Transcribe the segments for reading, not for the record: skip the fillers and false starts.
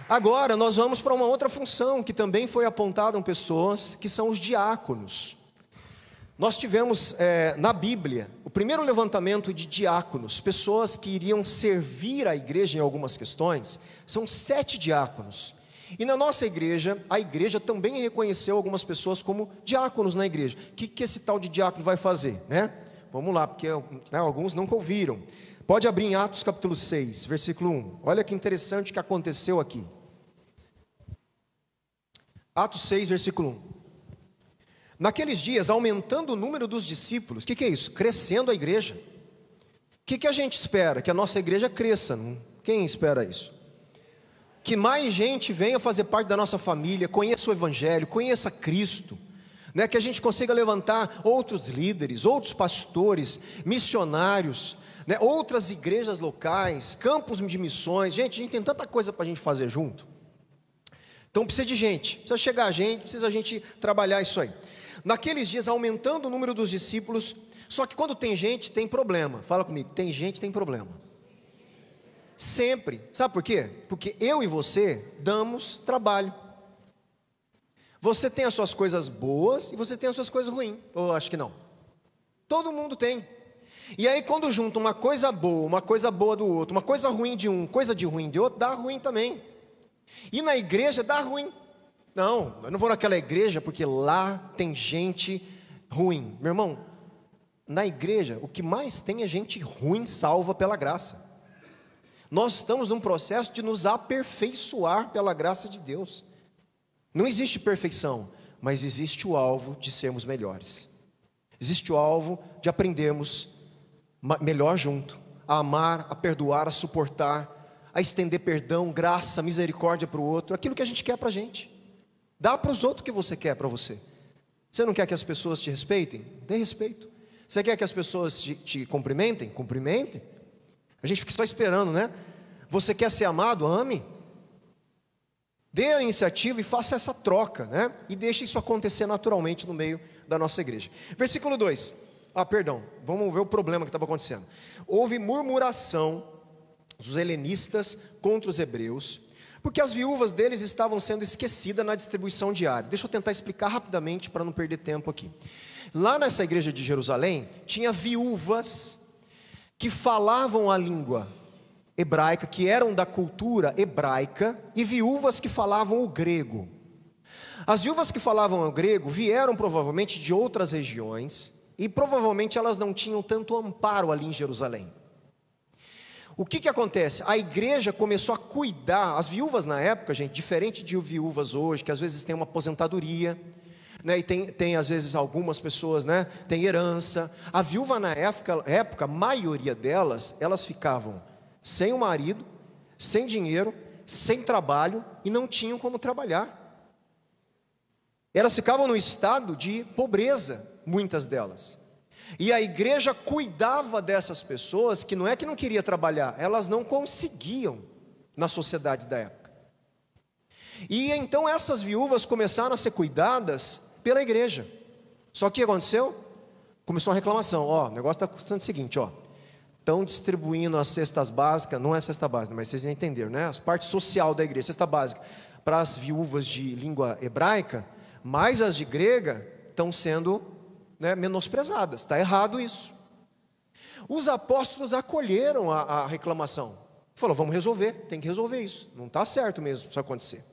Agora nós vamos para uma outra função que também foi apontada em pessoas, que são os diáconos. Nós tivemos na Bíblia o primeiro levantamento de diáconos, pessoas que iriam servir a igreja em algumas questões. São 7 diáconos. E na nossa igreja, a igreja também reconheceu algumas pessoas como diáconos na igreja. O que esse tal de diácono vai fazer, né? Vamos lá, porque alguns nunca ouviram. Pode abrir em Atos capítulo 6, versículo 1. Olha que interessante o que aconteceu aqui. Atos 6, versículo 1. Naqueles dias, aumentando o número dos discípulos, o que é isso? Crescendo a igreja. O que a gente espera? Que a nossa igreja cresça, não? Quem espera isso? Que mais gente venha fazer parte da nossa família, conheça o Evangelho, conheça Cristo, né? Que a gente consiga levantar outros líderes, outros pastores, missionários, né? Outras igrejas locais, campos de missões. Gente, a gente tem tanta coisa para a gente fazer junto. Então precisa de gente, precisa chegar a gente, precisa a gente trabalhar isso aí. Naqueles dias, aumentando o número dos discípulos, só que quando tem gente, tem problema. Fala comigo, tem gente, tem problema. Sempre. Sabe por quê? Porque eu e você damos trabalho. Você tem as suas coisas boas e você tem as suas coisas ruins. Ou acho que não? Todo mundo tem. E aí quando junta uma coisa boa do outro, uma coisa ruim de um, coisa de ruim de outro, dá ruim também. E na igreja dá ruim. Não, eu não vou naquela igreja porque lá tem gente ruim. Meu irmão, na igreja o que mais tem é gente ruim salva pela graça. Nós estamos num processo de nos aperfeiçoar pela graça de Deus. Não existe perfeição, mas existe o alvo de sermos melhores. Existe o alvo de aprendermos melhor junto, a amar, a perdoar, a suportar, a estender perdão, graça, misericórdia para o outro, aquilo que a gente quer para a gente. Dá para os outros o que você quer para você. Você não quer que as pessoas te respeitem? Dê respeito. Você quer que as pessoas te cumprimentem? Cumprimentem. A gente fica só esperando, né? Você quer ser amado? Ame. Dê a iniciativa e faça essa troca, né? E deixe isso acontecer naturalmente no meio da nossa igreja. Versículo 2. Vamos ver o problema que estava acontecendo. Houve murmuração dos helenistas contra os hebreus, porque as viúvas deles estavam sendo esquecidas na distribuição diária. Deixa eu tentar explicar rapidamente para não perder tempo aqui. Lá nessa igreja de Jerusalém, tinha viúvas que falavam a língua hebraica, que eram da cultura hebraica, e viúvas que falavam o grego. As viúvas que falavam o grego vieram provavelmente de outras regiões, e provavelmente elas não tinham tanto amparo ali em Jerusalém. O que acontece? A igreja começou a cuidar. As viúvas na época, gente, diferente de viúvas hoje, que às vezes tem uma aposentadoria, né, e tem às vezes algumas pessoas, né, tem herança. A viúva na época, a maioria delas, elas ficavam sem o marido, sem dinheiro, sem trabalho, e não tinham como trabalhar. Elas ficavam no estado de pobreza, muitas delas. E a igreja cuidava dessas pessoas que não é que não queria trabalhar, elas não conseguiam na sociedade da época. E então essas viúvas começaram a ser cuidadas pela igreja. Só que o que aconteceu? Começou a reclamação. O negócio está custando o seguinte, estão distribuindo as cestas básicas, não é cesta básica, mas vocês entenderam, né? As partes social da igreja, cesta básica, para as viúvas de língua hebraica, mas as de grega estão sendo, né, menosprezadas. Está errado isso. Os apóstolos acolheram a reclamação. Falou, vamos resolver, tem que resolver isso. Não está certo mesmo isso acontecer.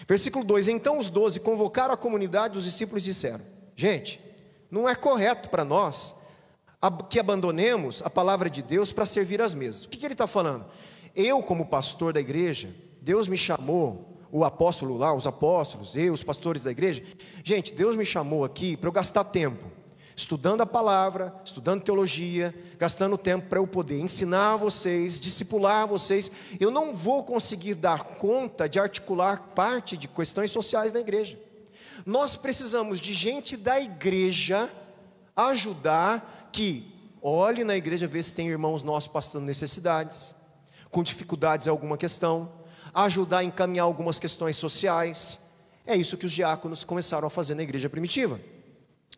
Versículo 2, então os 12 convocaram a comunidade dos discípulos e disseram, gente, não é correto para nós que abandonemos a palavra de Deus para servir às mesas. O que ele está falando? Eu, como pastor da igreja, Deus me chamou, o apóstolo lá, os apóstolos, eu, os pastores da igreja, gente, Deus me chamou aqui para eu gastar tempo, estudando a palavra, estudando teologia, gastando tempo para eu poder ensinar vocês, discipular vocês. Eu não vou conseguir dar conta de articular parte de questões sociais na igreja. Nós precisamos de gente da igreja ajudar, que olhe na igreja, ver se tem irmãos nossos passando necessidades, com dificuldades em alguma questão, ajudar a encaminhar algumas questões sociais. É isso que os diáconos começaram a fazer na igreja primitiva,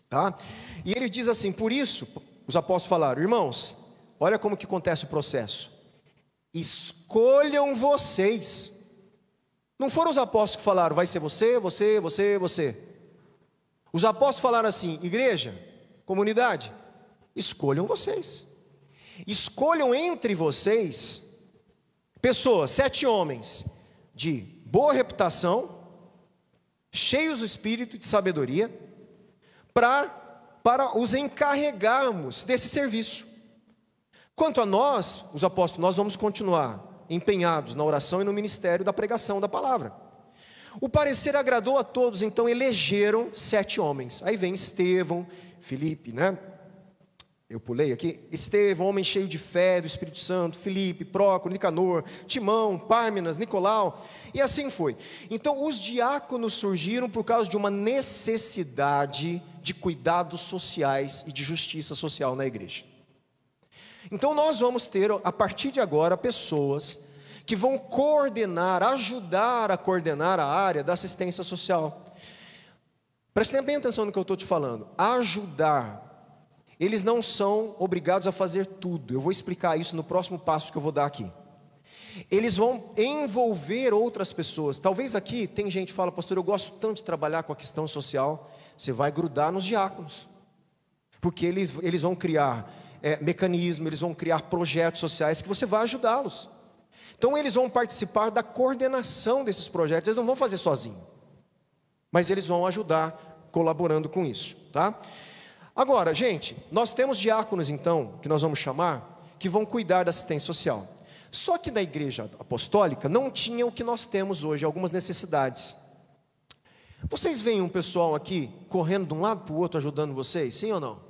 tá? E ele diz assim, por isso, os apóstolos falaram, irmãos, olha como que acontece o processo, escolham vocês, Não foram os apóstolos que falaram, vai ser você, você, você, você. Os apóstolos falaram assim, igreja, comunidade, escolham vocês. Escolham entre vocês pessoas, 7 homens de boa reputação, cheios do espírito e de sabedoria, para os encarregarmos desse serviço. Quanto a nós, os apóstolos, nós vamos continuar empenhados na oração e no ministério da pregação da palavra. O parecer agradou a todos, então elegeram 7 homens. Aí vem Estevão, Filipe, né? Eu pulei aqui. Estevão, homem cheio de fé, do Espírito Santo, Filipe, Prócoro, Nicanor, Timão, Pármenas, Nicolau, e assim foi. Então os diáconos surgiram por causa de uma necessidade de cuidados sociais e de justiça social na igreja. Então nós vamos ter, a partir de agora, pessoas que vão coordenar, ajudar a coordenar a área da assistência social. Prestem bem atenção no que eu estou te falando. Ajudar. Eles não são obrigados a fazer tudo. Eu vou explicar isso no próximo passo que eu vou dar aqui. Eles vão envolver outras pessoas. Talvez aqui tem gente que fala, pastor, eu gosto tanto de trabalhar com a questão social. Você vai grudar nos diáconos. Porque eles vão criar mecanismos, eles vão criar projetos sociais que você vai ajudá-los. Então eles vão participar da coordenação desses projetos. Eles não vão fazer sozinhos. Mas eles vão ajudar colaborando com isso, tá? Agora, gente, nós temos diáconos, então, que nós vamos chamar, que vão cuidar da assistência social. Só que na igreja apostólica não tinha o que nós temos hoje, algumas necessidades. Vocês veem um pessoal aqui, correndo de um lado para o outro, ajudando vocês, sim ou não?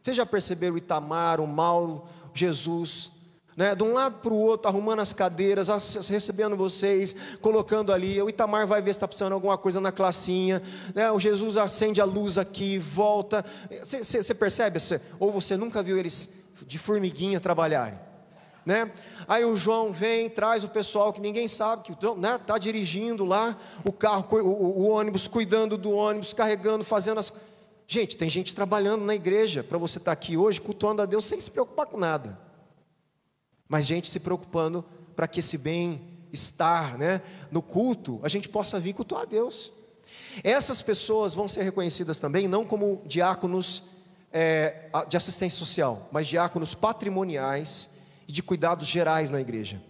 Vocês já perceberam o Itamar, o Mauro, Jesus, né? De um lado para o outro, arrumando as cadeiras, recebendo vocês, colocando ali. O Itamar vai ver se está precisando de alguma coisa na classinha, né? O Jesus acende a luz aqui, volta. Você percebe? Ou você nunca viu eles de formiguinha trabalharem, né? Aí o João vem, traz o pessoal que ninguém sabe, que está dirigindo lá o carro, o ônibus, cuidando do ônibus, carregando, fazendo as... Gente, tem gente trabalhando na igreja, para você estar aqui hoje, cultuando a Deus, sem se preocupar com nada. Mas gente se preocupando para que esse bem-estar, né, no culto, a gente possa vir cultuar a Deus. Essas pessoas vão ser reconhecidas também, não como diáconos de assistência social, mas diáconos patrimoniais e de cuidados gerais na igreja.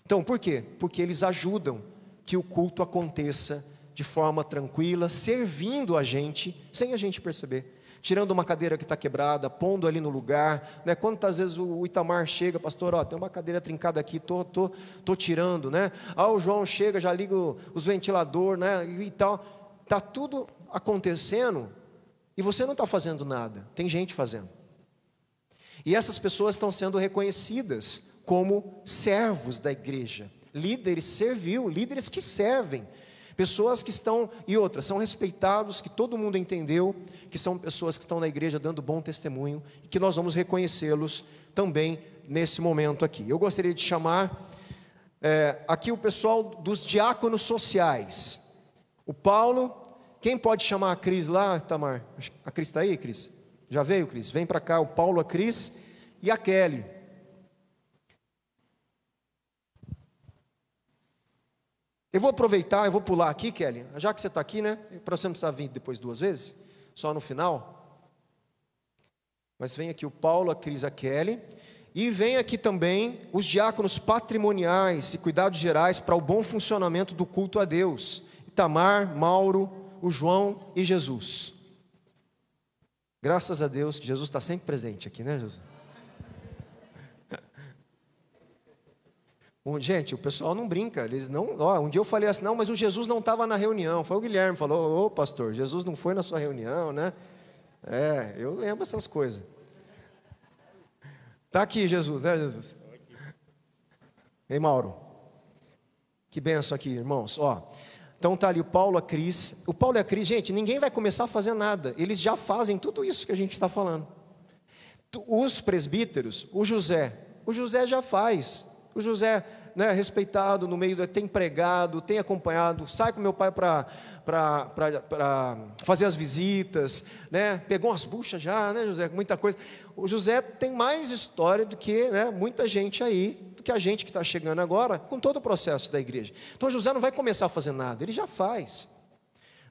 Então, por quê? Porque eles ajudam que o culto aconteça de forma tranquila, servindo a gente, sem a gente perceber. Tirando uma cadeira que está quebrada, pondo ali no lugar, né? Quantas vezes o Itamar chega, pastor, ó, tem uma cadeira trincada aqui, tô tirando, né? O João chega, já liga os ventiladores, né? E tal, está tudo acontecendo, e você não está fazendo nada, tem gente fazendo. E essas pessoas estão sendo reconhecidas como servos da igreja, líderes servil, líderes que servem, pessoas que estão, e outras, são respeitados, que todo mundo entendeu, que são pessoas que estão na igreja dando bom testemunho, e que nós vamos reconhecê-los também nesse momento aqui. Eu gostaria de chamar aqui o pessoal dos diáconos sociais. O Paulo, quem pode chamar a Cris lá, Tamar? A Cris está aí, Cris? Já veio, Cris? Vem para cá, o Paulo, a Cris e a Kelly. Eu vou aproveitar, eu vou pular aqui, Kelly, já que você está aqui, né? Para você não precisar vir depois 2 vezes, só no final. Mas vem aqui o Paulo, a Cris, a Kelly. E vem aqui também os diáconos patrimoniais e cuidados gerais para o bom funcionamento do culto a Deus. Itamar, Mauro, o João e Jesus. Graças a Deus que Jesus está sempre presente aqui, né, Jesus? Gente, o pessoal não brinca, eles não. Um dia eu falei assim, não, mas o Jesus não estava na reunião. Foi o Guilherme, falou, ô pastor, Jesus não foi na sua reunião, né? Eu lembro essas coisas. Está aqui Jesus, né, Jesus? Ei, Mauro. Que benção aqui, irmãos. Então está ali o Paulo, a Cris. O Paulo e a Cris, gente, ninguém vai começar a fazer nada. Eles já fazem tudo isso que a gente está falando. Os presbíteros, o José já faz. O José né, respeitado no meio, tem pregado, tem acompanhado, sai com meu pai para fazer as visitas, né, pegou umas buchas já, né, José, muita coisa. O José tem mais história do que, né, muita gente aí, do que a gente que está chegando agora, com todo o processo da igreja. Então José não vai começar a fazer nada, ele já faz,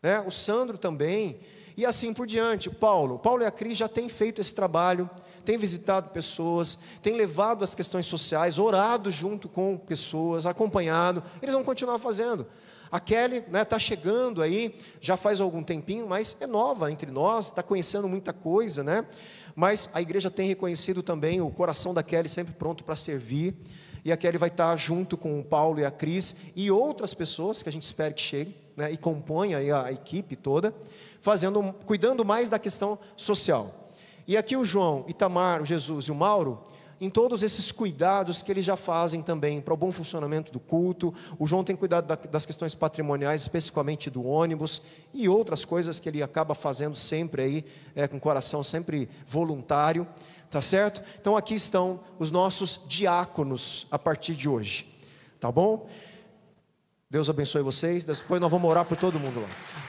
né, o Sandro também, e assim por diante. Paulo e a Cris já têm feito esse trabalho, têm visitado pessoas, têm levado as questões sociais, orado junto com pessoas, acompanhado, eles vão continuar fazendo. A Kelly está chegando aí, já faz algum tempinho, mas é nova entre nós, está conhecendo muita coisa, né? Mas a igreja tem reconhecido também o coração da Kelly sempre pronto para servir, e a Kelly vai estar junto com o Paulo e a Cris, e outras pessoas que a gente espera que cheguem, né, e compõem aí a equipe toda, cuidando mais da questão social. E aqui o João, Itamar, o Jesus e o Mauro, em todos esses cuidados que eles já fazem também para o bom funcionamento do culto. O João tem cuidado das questões patrimoniais, especificamente do ônibus, e outras coisas que ele acaba fazendo sempre aí, com o coração sempre voluntário, tá certo? Então aqui estão os nossos diáconos a partir de hoje, tá bom? Deus abençoe vocês, depois nós vamos orar por todo mundo lá.